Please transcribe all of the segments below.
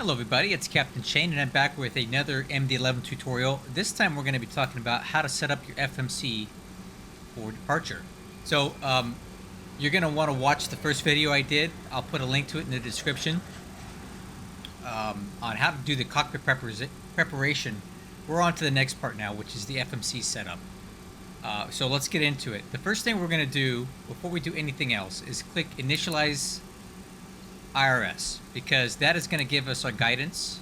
Hello everybody, it's Captain Shane and I'm back with another MD-11 tutorial. This time we're going to be talking about how to set up your FMC for departure. So you're going to want to watch the first video I did. I'll put a link to it in the description on how to do the cockpit preparation. We're on to the next part now, which is the FMC setup. So let's get into it. The first thing we're going to do before we do anything else is click Initialize IRS, because that is going to give us our guidance.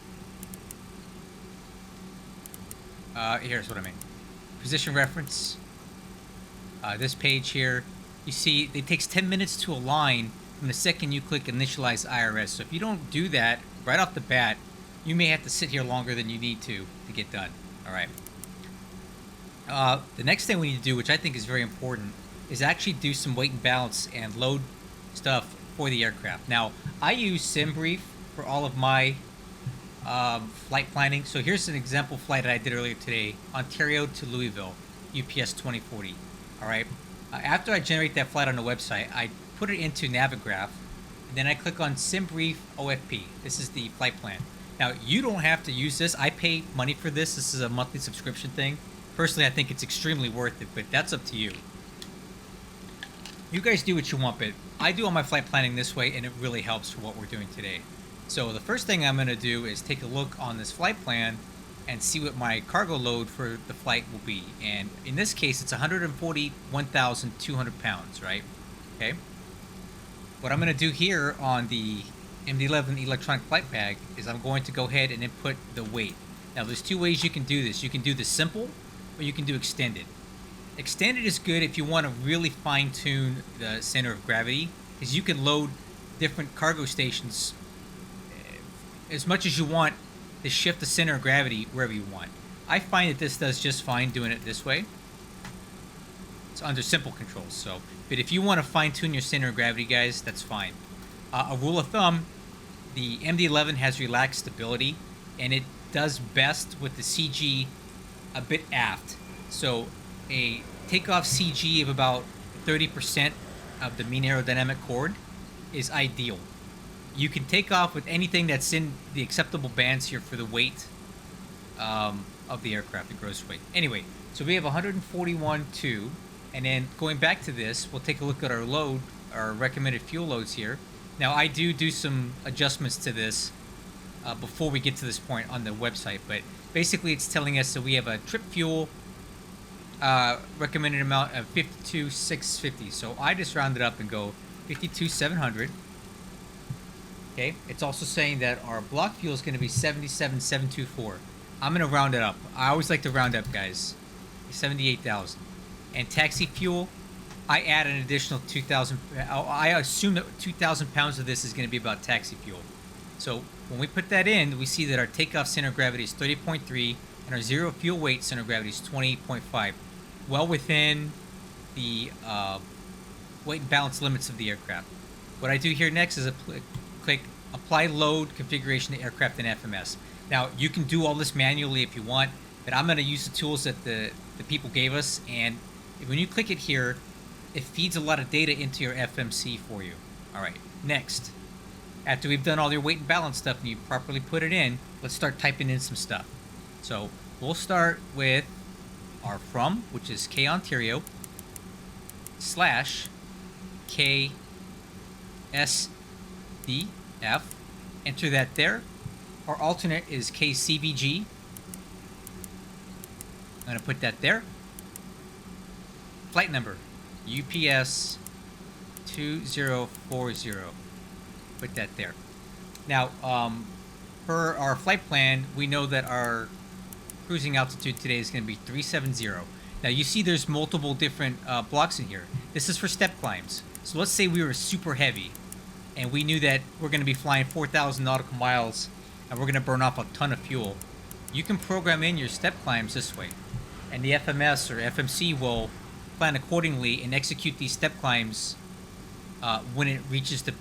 Here's what I mean. Position reference. This page here, you see it takes 10 minutes to align from the second you click Initialize IRS. So if you don't do that right off the bat, you may have to sit here longer than you need to get done. All right. The next thing we need to do, which I think is very important, is actually do some weight and balance and load stuff for the aircraft. Now, I use SimBrief for all of my flight planning. So here's an example flight that I did earlier today, Ontario to Louisville, UPS 2040. All right. After I generate that flight on the website, I put it into Navigraph, and then I click on SimBrief OFP. This is the flight plan. Now, you don't have to use this. I pay money for this. This is a monthly subscription thing. Personally, I think it's extremely worth it, but that's up to you. You guys do what you want, but I do all my flight planning this way, and it really helps for what we're doing today. So the first thing I'm going to do is take a look on this flight plan and see what my cargo load for the flight will be. And in this case, it's 141,200 pounds, right? Okay. What I'm going to do here on the MD-11 electronic flight bag is I'm going to go ahead and input the weight. Now, there's two ways you can do this. You can do the simple, or you can do extended. Extended is good if you want to really fine-tune the center of gravity, because you can load different cargo stations as much as you want to shift the center of gravity wherever you want. I find that this does just fine doing it this way. It's under simple controls. So, but if you want to fine-tune your center of gravity, guys, that's fine. A rule of thumb, the MD-11 has relaxed stability, and it does best with the CG a bit aft. So a takeoff CG of about 30% of the mean aerodynamic chord is ideal. You can take off with anything that's in the acceptable bands here for the weight of the aircraft, the gross weight. Anyway, so we have 141.2, and then going back to this, we'll take a look at our load, our recommended fuel loads here. Now, I do some adjustments to this before we get to this point on the website, but basically it's telling us that we have a trip fuel recommended amount of 52,650. So I just round it up and go 52,700. Okay. It's also saying that our block fuel is going to be 77,724. I'm going to round it up. I always like to round up, guys. 78,000. And taxi fuel, I add an additional 2,000. I assume that 2,000 pounds of this is going to be about taxi fuel. So when we put that in, we see that our takeoff center of gravity is 30.3 and our zero fuel weight center of gravity is 20.5. Well within the weight and balance limits of the aircraft. What I do here next is click Apply Load Configuration to Aircraft in FMS. Now, you can do all this manually if you want, but I'm going to use the tools that the people gave us, and when you click it here, it feeds a lot of data into your FMC for you. All right, next. After we've done all your weight and balance stuff and you properly put it in, let's start typing in some stuff. So we'll start with our from, which is K Ontario / K S D F. Enter that there. Our alternate is KCVG. I'm going to put that there. Flight number, UPS 2040. Put that there. Now, per our flight plan, we know that our cruising altitude today is going to be 370. Now, you see there's multiple different blocks in here. This is for step climbs. So let's say we were super heavy, and we knew that we're going to be flying 4,000 nautical miles, and we're going to burn off a ton of fuel. You can program in your step climbs this way, and the FMS or FMC will plan accordingly and execute these step climbs when it reaches the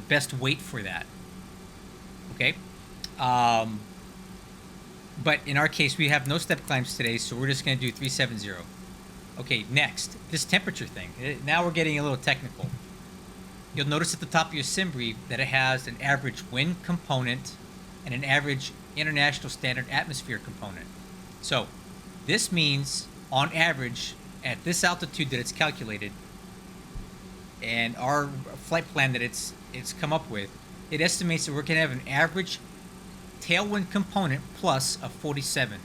best weight for that. Okay. But in our case, we have no step climbs today, so we're just going to do 370. Okay, next, this temperature thing. Now we're getting a little technical. you'll notice at the top of your sim brief that it has an average wind component and an average international standard atmosphere component. So this means, on average, at this altitude that it's calculated, and our flight plan that it's come up with, it estimates that we're going to have an average tailwind component plus of 47.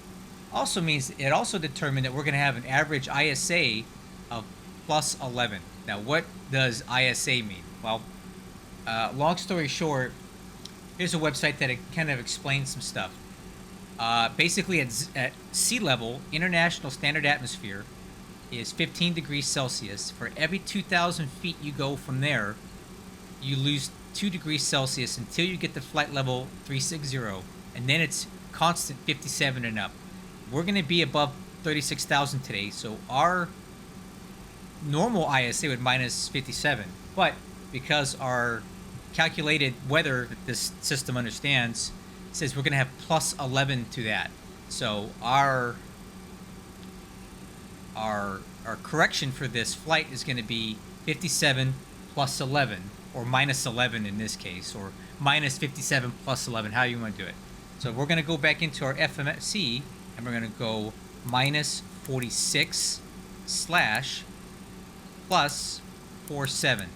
Also means it also determined that we're going to have an average ISA of plus 11. Now, what does ISA mean? Well, long story short, here's a website that kind of explains some stuff. Basically, at sea level, international standard atmosphere is 15 degrees Celsius. For every 2,000 feet you go from there, you lose 2 degrees Celsius until you get to flight level 360, and then it's constant 57 and up. We're going to be above 36,000 today, so our normal ISA would minus 57. But because our calculated weather that this system understands says we're going to have plus 11 to that, so our correction for this flight is going to be 57 plus 11, or minus 11 in this case, or minus 57 plus 11, how you want to do it. So we're going to go back into our FMC, and we're going to go minus 46 slash plus 47.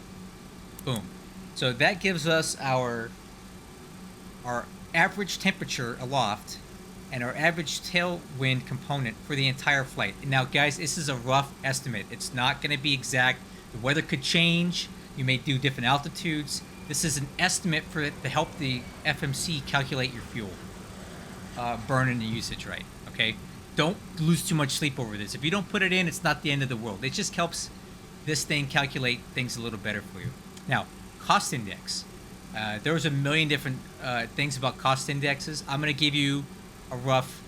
Boom. So that gives us our average temperature aloft and our average tailwind component for the entire flight. And now, guys, this is a rough estimate. It's not going to be exact. The weather could change. You may do different altitudes. This is an estimate to help the FMC calculate your fuel burn and usage, right? Okay? Don't lose too much sleep over this. If you don't put it in, it's not the end of the world. It just helps this thing calculate things a little better for you. Now, cost index. There was a million different things about cost indexes. I'm going to give you a rough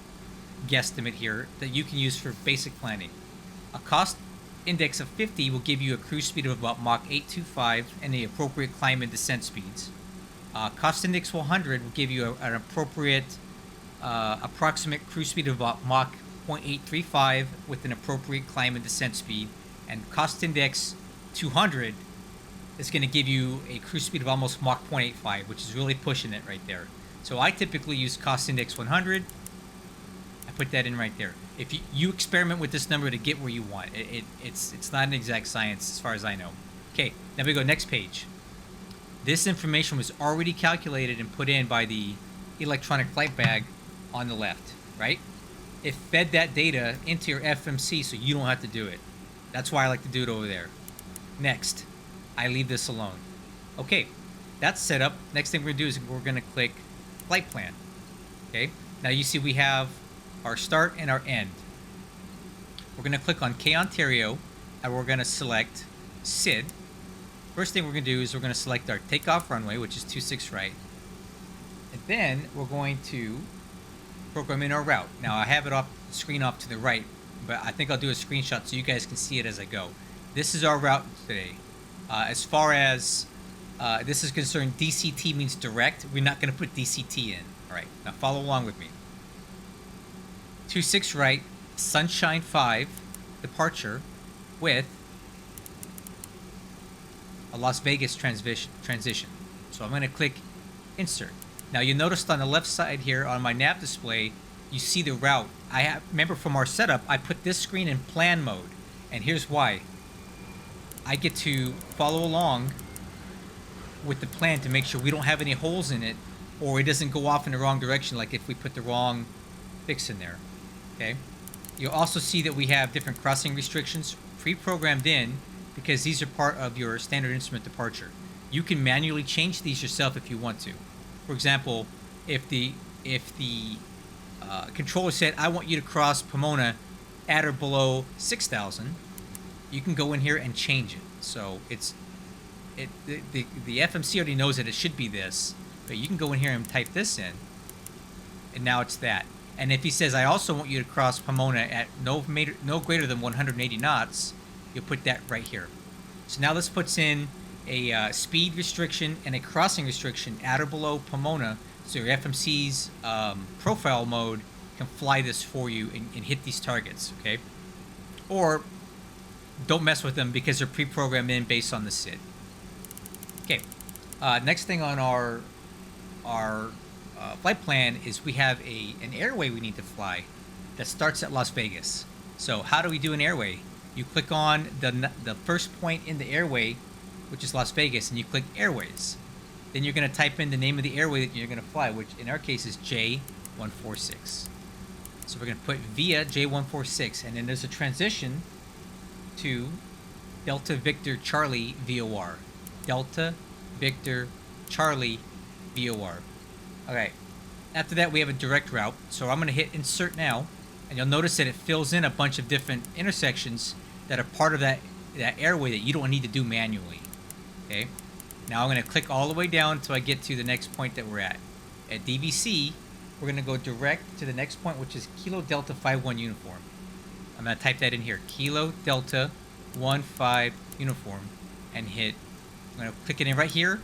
guesstimate here that you can use for basic planning. A cost index of 50 will give you a cruise speed of about Mach 825 and the appropriate climb and descent speeds. Cost index 100 will give you an appropriate approximate cruise speed of about Mach 0.835 with an appropriate climb and descent speed. And cost index 200 is going to give you a cruise speed of almost Mach 0.85, which is really pushing it right there. So I typically use cost index 100. I put that in right there. If you experiment with this number to get where you want, it's not an exact science as far as I know. Okay, now we go next page. This information was already calculated and put in by the electronic flight bag on the left, right? It fed that data into your FMC so you don't have to do it. That's why I like to do it over there. Next, I leave this alone. Okay, that's set up. Next thing we're going to do is we're going to click flight plan. Okay, now you see we have our start and our end. We're going to click on K Ontario and we're going to select SID. First thing we're going to do is we're going to select our takeoff runway, which is 26 right. And then we're going to program in our route. Now I have it off screen off to the right, but I think I'll do a screenshot so you guys can see it as I go. This is our route today. As far as this is concerned, DCT means direct. We're not going to put DCT in. All right, now follow along with me. 26 right, Sunshine 5, departure with a Las Vegas transition. So I'm going to click insert. Now you noticed on the left side here on my nav display, you see the route. Remember from our setup, I put this screen in plan mode, and here's why. I get to follow along with the plan to make sure we don't have any holes in it or it doesn't go off in the wrong direction, like if we put the wrong fix in there. Okay. You'll also see that we have different crossing restrictions pre-programmed in because these are part of your standard instrument departure. You can manually change these yourself if you want to. For example, if the controller said, I want you to cross Pomona at or below 6,000, you can go in here and change it. So the FMC already knows that it should be this, but you can go in here and type this in, and now it's that. And if he says, I also want you to cross Pomona at no greater than 180 knots, you'll put that right here. So now this puts in a speed restriction and a crossing restriction at or below Pomona, so your FMC's profile mode can fly this for you and hit these targets, okay? Or don't mess with them because they're pre-programmed in based on the SID. Next thing on our flight plan is we have an airway we need to fly that starts at Las Vegas. So how do we do an airway? You click on the first point in the airway, which is Las Vegas, and you click Airways. Then you're going to type in the name of the airway that you're going to fly, which in our case is J146. So we're going to put via J146, and then there's a transition to Delta Victor Charlie VOR. Delta Victor Charlie VOR. Okay. After that, we have a direct route. So I'm going to hit insert now, and you'll notice that it fills in a bunch of different intersections that are part of that airway that you don't need to do manually. Okay. Now I'm going to click all the way down until I get to the next point that we're at. At DVC, we're going to go direct to the next point, which is Kilo Delta 51 Uniform. I'm going to type that in here. Kilo Delta 15 Uniform. And hit. I'm going to click it in right here.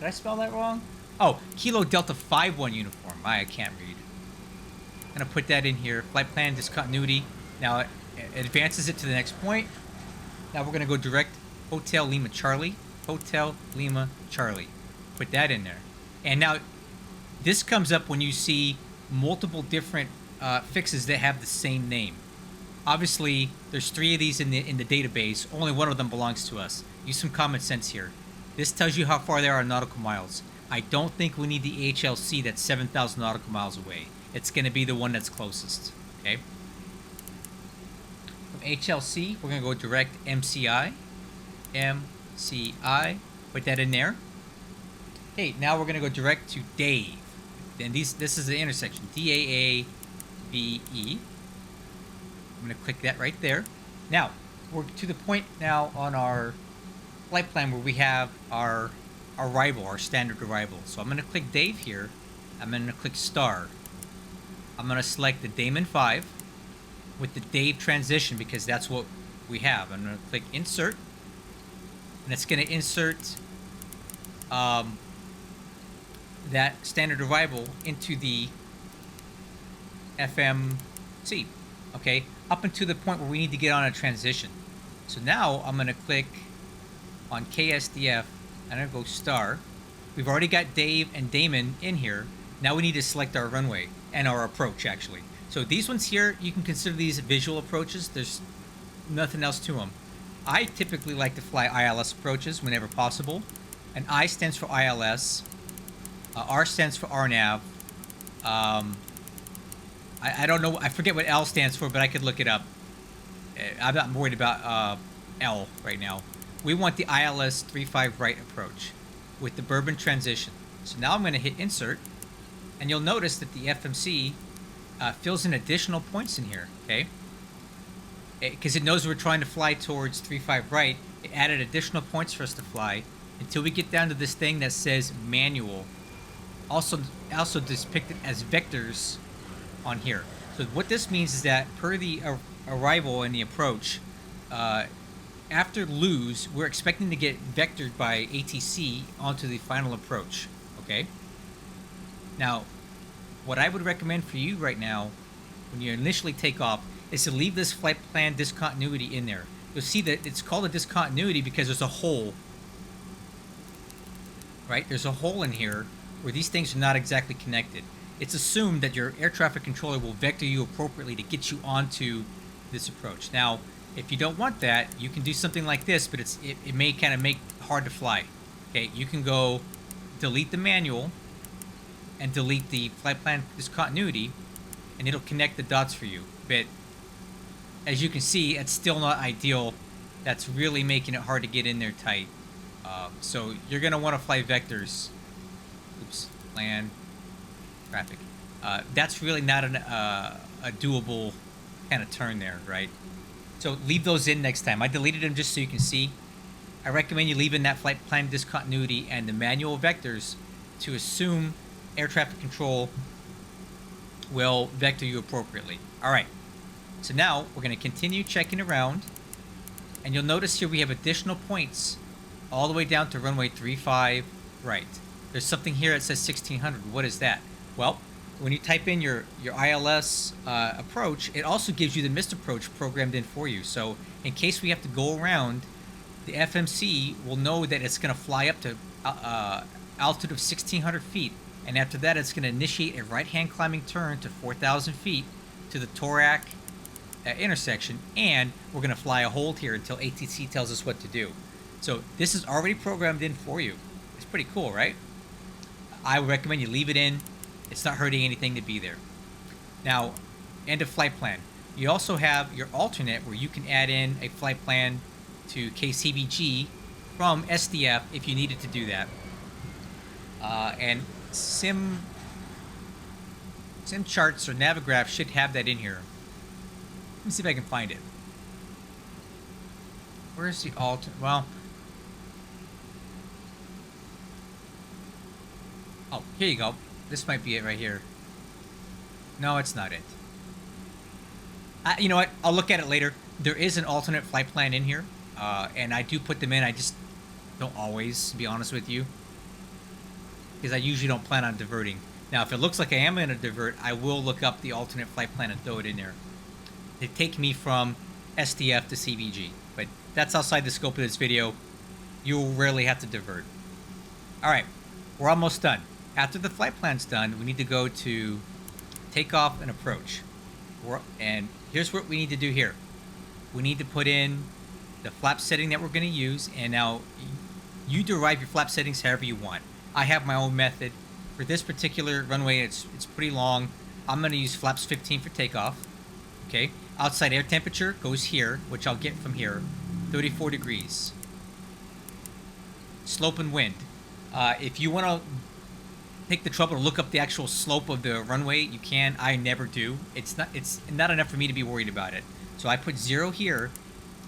Did I spell that wrong? Oh, Kilo Delta 51 Uniform. I can't read. I'm going to put that in here. Flight plan discontinuity. Now it advances it to the next point. Now we're going to go direct Hotel Lima Charlie. Hotel Lima Charlie. Put that in there. And now this comes up when you see multiple different fixes that have the same name. Obviously, there's 3 of these in the database. Only one of them belongs to us. Use some common sense here. This tells you how far there are nautical miles. I don't think we need the HLC that's 7,000 nautical miles away. It's going to be the one that's closest. Okay. From HLC, we're going to go direct MCI. MCI. Put that in there. Okay, now we're going to go direct to Dave. Then this is the intersection. DAAVE. I'm going to click that right there. Now, we're to the point now on our flight plan where we have our arrival, our standard arrival. So I'm going to click Dave here. I'm going to click star. I'm going to select the Damon 5 with the Dave transition because that's what we have. I'm going to click insert, and it's going to insert that standard arrival into the FMC. Okay, up until the point where we need to get on a transition. So now I'm going to click on KSDF. I'm going to go star. We've already got Dave and Damon in here. Now we need to select our runway and our approach, actually. So these ones here, you can consider these visual approaches. There's nothing else to them. I typically like to fly ILS approaches whenever possible. And I stands for ILS. R stands for RNAV. I don't know. I forget what L stands for, but I could look it up. I'm not worried about L right now. We want the ILS 35 right approach with the Bourbon transition. So now I'm going to hit insert, and you'll notice that the FMC fills in additional points in here. Okay, because it knows we're trying to fly towards 35 right. It added additional points for us to fly until we get down to this thing that says manual. Also depicted as vectors on here. So what this means is that per the arrival and the approach, after lose, we're expecting to get vectored by ATC onto the final approach. Okay. Now, what I would recommend for you right now, when you initially take off, is to leave this flight plan discontinuity in there. You'll see that it's called a discontinuity because there's a hole. Right? There's a hole in here where these things are not exactly connected. It's assumed that your air traffic controller will vector you appropriately to get you onto this approach. Now, if you don't want that, you can do something like this, but it may kind of make it hard to fly. Okay, you can go delete the manual and delete the flight plan discontinuity, and it'll connect the dots for you. But as you can see, it's still not ideal. That's really making it hard to get in there tight. So you're going to want to fly vectors. Oops, land, traffic. That's really not a doable kind of turn there, right? So leave those in next time. I deleted them just so you can see. I recommend you leave in that flight plan discontinuity and the manual vectors to assume air traffic control will vector you appropriately. All right. So now we're going to continue checking around, and you'll notice here we have additional points all the way down to runway 35 right. There's something here that says 1600. What is that? Well, when you type in your ILS approach, it also gives you the missed approach programmed in for you. So in case we have to go around the FMC will know that it's going to fly up to altitude of 1,600 feet, and after that, it's going to initiate a right-hand climbing turn to 4,000 feet to the Torak intersection, and we're going to fly a hold here until ATC tells us what to do. So this is already programmed in for you. It's pretty cool, right? I would recommend you leave it in. It's not hurting anything to be there. Now, end of flight plan. You also have your alternate where you can add in a flight plan to KCBG from SDF if you needed to do that. And sim charts or Navigraph should have that in here. Let me see if I can find it. Where's the alternate? Well, oh, here you go. This might be it right here. No, it's not it. You know what? I'll look at it later. There is an alternate flight plan in here, and I do put them in. I just don't always, to be honest with you, because I usually don't plan on diverting. Now, if it looks like I am going to divert, I will look up the alternate flight plan and throw it in there. They take me from SDF to CBG, but that's outside the scope of this video. You'll rarely have to divert. All right, we're almost done. After the flight plan's done, we need to go to takeoff and approach. And here's what we need to do here. We need to put in the flap setting that we're going to use, and now you derive your flap settings however you want. I have my own method. For this particular runway, it's pretty long. I'm going to use flaps 15 for takeoff. Okay. Outside air temperature goes here, which I'll get from here, 34 degrees. Slope and wind. If you want to take the trouble to look up the actual slope of the runway, you can. I never do. It's not enough for me to be worried about it. So I put 0 here,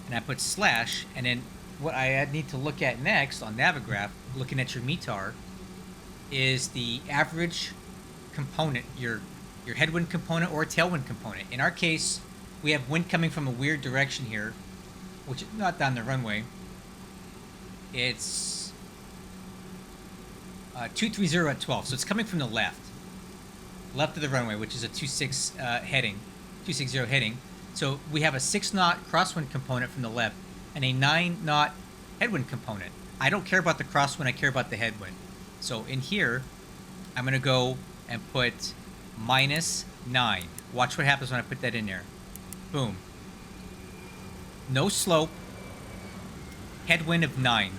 and I put slash, and then what I need to look at next on Navigraph, looking at your METAR, is the average component, your headwind component or tailwind component. In our case, we have wind coming from a weird direction here, which is not down the runway. It's 230 at 12, so it's coming from the left of the runway, which is a 260 heading. So we have a 6-knot crosswind component from the left and a 9-knot headwind component. I don't care about the crosswind, I care about the headwind. So in here, I'm going to go and put -9. Watch what happens when I put that in there. Boom. No slope. Headwind of 9.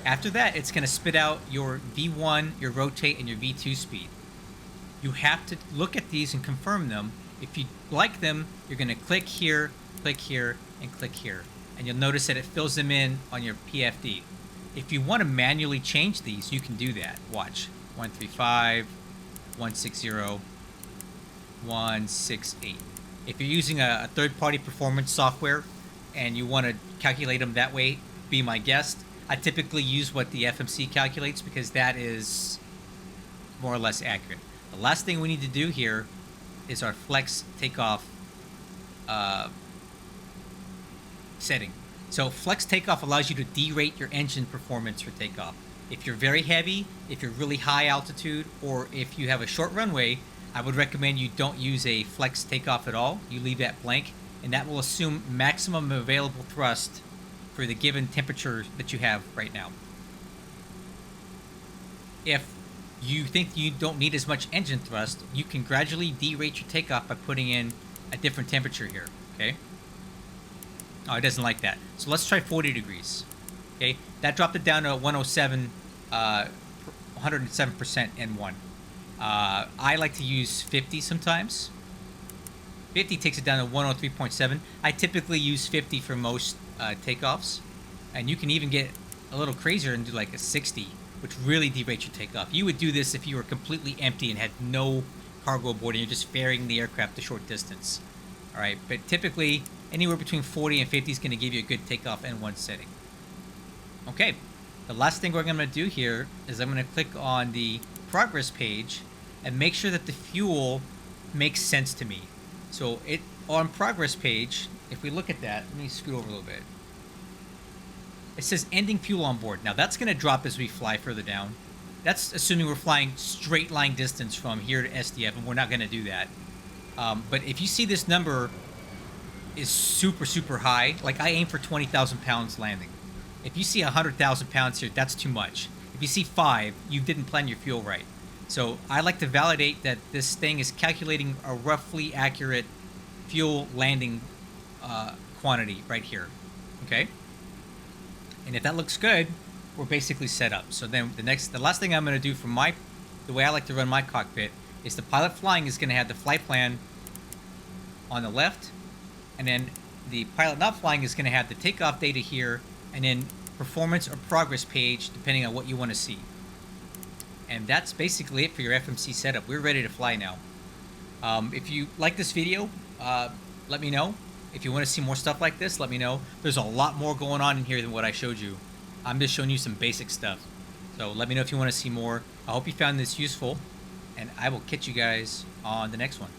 After that, it's going to spit out your V1, your rotate, and your V2 speed. You have to look at these and confirm them. If you like them, you're going to click here, and click here. And you'll notice that it fills them in on your PFD. If you want to manually change these, you can do that. Watch. 135, 160, 168. If you're using a third-party performance software and you want to calculate them that way, be my guest. I typically use what the FMC calculates because that is more or less accurate. The last thing we need to do here is our flex takeoff setting. So flex takeoff allows you to derate your engine performance for takeoff. If you're very heavy, if you're really high altitude, or if you have a short runway, I would recommend you don't use a flex takeoff at all. You leave that blank, and that will assume maximum available thrust for the given temperature that you have right now. If you think you don't need as much engine thrust, you can gradually derate your takeoff by putting in a different temperature here, okay? Oh, it doesn't like that. So let's try 40 degrees. Okay, that dropped it down to 107, 107% N1. I like to use 50 sometimes. 50 takes it down to 103.7. I typically use 50 for most takeoffs. And you can even get a little crazier and do like a 60, which really derates your takeoff. You would do this if you were completely empty and had no cargo aboard and you're just ferrying the aircraft a short distance. All right, but typically anywhere between 40 and 50 is going to give you a good takeoff N1 setting. Okay, the last thing we're going to do here is I'm going to click on the progress page and make sure that the fuel makes sense to me. So on progress page, if we look at that, let me scoot over a little bit. It says ending fuel on board. Now that's going to drop as we fly further down. That's assuming we're flying straight line distance from here to SDF, and we're not going to do that. But if you see this number is super, super high, like I aim for 20,000 pounds landing. If you see 100,000 pounds here, that's too much. If you see 5, you didn't plan your fuel right. So I like to validate that this thing is calculating a roughly accurate fuel landing quantity right here. Okay? And if that looks good, we're basically set up. So then the last thing I'm going to do from the way I like to run my cockpit is the pilot flying is going to have the flight plan on the left, and then the pilot not flying is going to have the takeoff data here, and then performance or progress page depending on what you want to see. And that's basically it for your FMC setup. We're ready to fly now. If you like this video, let me know. If you want to see more stuff like this, let me know. There's a lot more going on in here than what I showed you. I'm just showing you some basic stuff. So let me know if you want to see more. I hope you found this useful, and I will catch you guys on the next one.